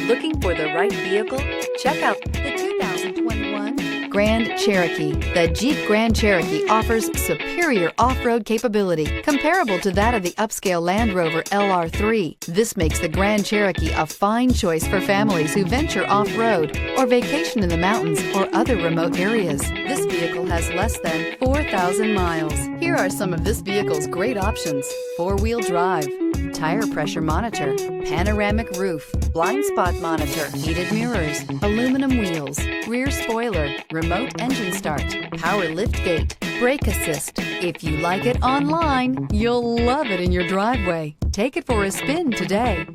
Looking for the right vehicle? Check out the 2021 Grand Cherokee. The Jeep Grand Cherokee offers superior off-road capability comparable to that of the upscale Land Rover LR3. This makes the Grand Cherokee a fine choice for families who venture off-road or vacation in the mountains or other remote areas. This vehicle has less than 4,000 miles. Here are some of this vehicle's great options: four-wheel drive, tire pressure monitor, panoramic roof, blind spot monitor, heated mirrors, aluminum wheels, rear spoiler, remote engine start, power lift gate, brake assist. If you like it online, you'll love it in your driveway. Take it for a spin today.